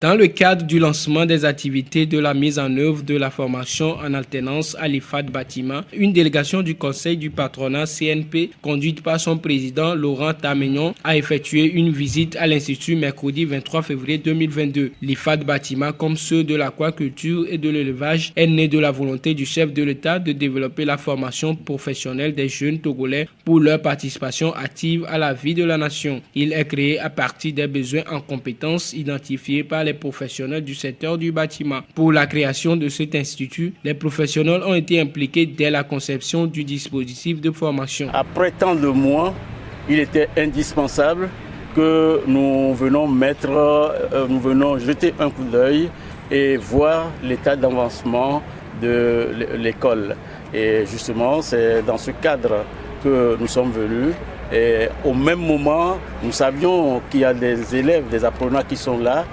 Dans le cadre du lancement des activités de la mise en œuvre de la formation en alternance à l'IFAD Bâtiment, une délégation du Conseil du patronat CNP, conduite par son président Laurent Tamignon, a effectué une visite à l'Institut mercredi 23 février 2022. L'IFAD Bâtiment, comme ceux de l'aquaculture et de l'élevage, est né de la volonté du chef de l'État de développer la formation professionnelle des jeunes Togolais pour leur participation active à la vie de la nation. Il est créé à partir des besoins en compétences identifiés par les professionnels du secteur du bâtiment. Pour la création de cet institut, les professionnels ont été impliqués dès la conception du dispositif de formation. Après tant de mois, il était indispensable que nous venons jeter un coup d'œil et voir l'état d'avancement de l'école. Et justement, c'est dans ce cadre que nous sommes venus. Et au même moment, nous savions qu'il y a des élèves, des apprenants qui sont là.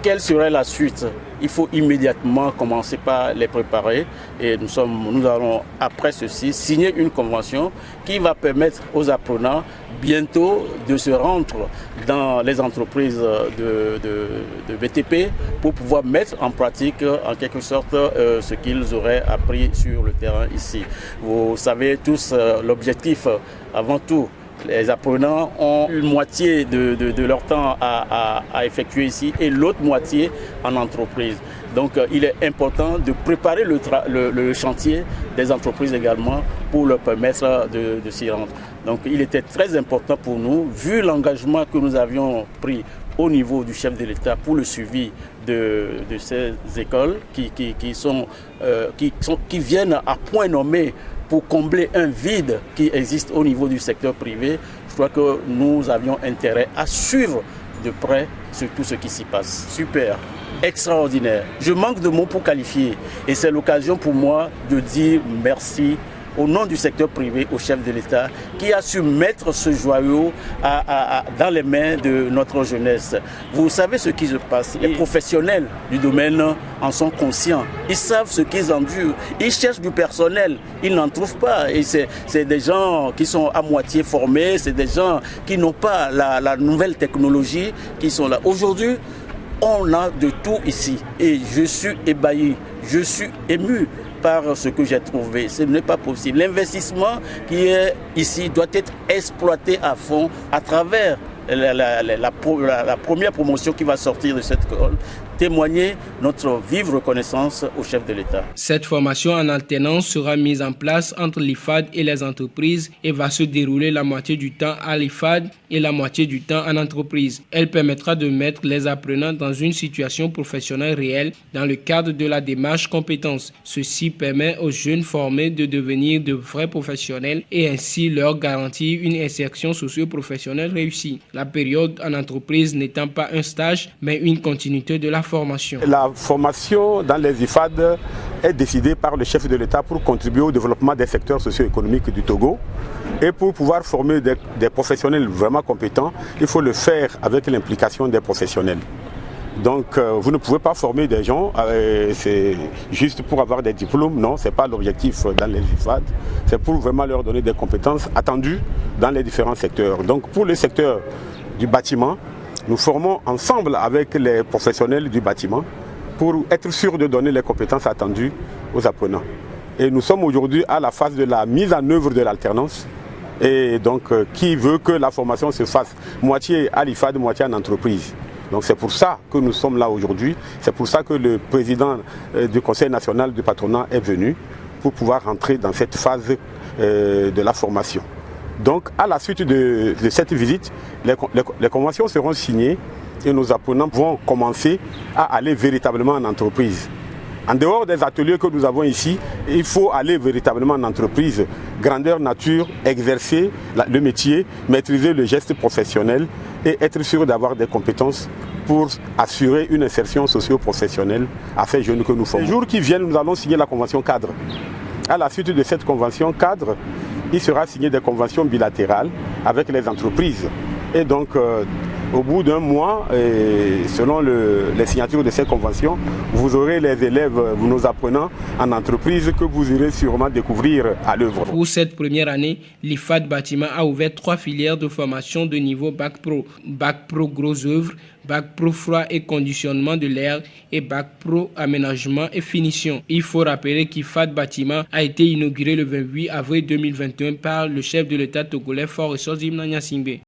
Quelle serait la suite? Il faut immédiatement commencer par les préparer et nous allons après ceci signer une convention qui va permettre aux apprenants bientôt de se rendre dans les entreprises de BTP pour pouvoir mettre en pratique en quelque sorte ce qu'ils auraient appris sur le terrain ici. Vous savez tous l'objectif avant tout. Les apprenants ont une moitié de leur temps à effectuer ici et l'autre moitié en entreprise. Donc il est important de préparer le chantier des entreprises également pour leur permettre de s'y rendre. Donc il était très important pour nous, vu l'engagement que nous avions pris au niveau du chef de l'État pour le suivi de ces écoles qui viennent à point nommé pour combler un vide qui existe au niveau du secteur privé. Je crois que nous avions intérêt à suivre de près tout ce qui s'y passe. Super, extraordinaire. Je manque de mots pour qualifier et c'est l'occasion pour moi de dire merci au nom du secteur privé au chef de l'État qui a su mettre ce joyau dans les mains de notre jeunesse. Vous savez ce qui se passe. Les professionnels du domaine en sont conscients. Ils savent ce qu'ils endurent. Ils cherchent du personnel. Ils n'en trouvent pas. Et c'est des gens qui sont à moitié formés. C'est des gens qui n'ont pas la nouvelle technologie qui sont là. Aujourd'hui, on a de tout ici. Et je suis ébahi. Je suis ému par ce que j'ai trouvé. Ce n'est pas possible. L'investissement qui est ici doit être exploité à fond à travers la première promotion qui va sortir de cette école, témoigner notre vive reconnaissance au chef de l'État. Cette formation en alternance sera mise en place entre l'IFAD et les entreprises et va se dérouler la moitié du temps à l'IFAD et la moitié du temps en entreprise. Elle permettra de mettre les apprenants dans une situation professionnelle réelle dans le cadre de la démarche compétences. Ceci permet aux jeunes formés de devenir de vrais professionnels et ainsi leur garantir une insertion socio-professionnelle réussie. La période en entreprise n'étant pas un stage, mais une continuité de la formation. La formation dans les IFAD est décidée par le chef de l'État pour contribuer au développement des secteurs socio-économiques du Togo. Et pour pouvoir former des professionnels vraiment compétents, il faut le faire avec l'implication des professionnels. Donc vous ne pouvez pas former des gens, c'est juste pour avoir des diplômes, non, ce n'est pas l'objectif dans les IFAD. C'est pour vraiment leur donner des compétences attendues dans les différents secteurs. Donc pour le secteur du bâtiment, nous formons ensemble avec les professionnels du bâtiment pour être sûr de donner les compétences attendues aux apprenants. Et nous sommes aujourd'hui à la phase de la mise en œuvre de l'alternance. Et donc qui veut que la formation se fasse moitié à l'IFAD, moitié en entreprise. Donc c'est pour ça que nous sommes là aujourd'hui. C'est pour ça que le président du Conseil national du patronat est venu pour pouvoir rentrer dans cette phase de la formation. Donc à la suite de cette visite, les conventions seront signées et nos apprenants vont commencer à aller véritablement en entreprise. En dehors des ateliers que nous avons ici, il faut aller véritablement en entreprise, grandeur nature, exercer le métier, maîtriser le geste professionnel et être sûr d'avoir des compétences pour assurer une insertion socio-professionnelle à ces jeunes que nous formons. Les jours qui viennent, nous allons signer la convention cadre. À la suite de cette convention cadre, il sera signé des conventions bilatérales avec les entreprises. Et donc, au bout d'un mois, selon les signatures de ces conventions, vous aurez les élèves, nos apprenants en entreprise que vous irez sûrement découvrir à l'œuvre. Pour cette première année, l'IFAD Bâtiment a ouvert 3 filières de formation de niveau Bac Pro. Bac Pro Gros œuvres, Bac Pro froid et conditionnement de l'air et Bac Pro aménagement et finition. Il faut rappeler qu'IFAD Bâtiment a été inauguré le 28 avril 2021 par le chef de l'État togolais Faure Sozim Nanyasingbe.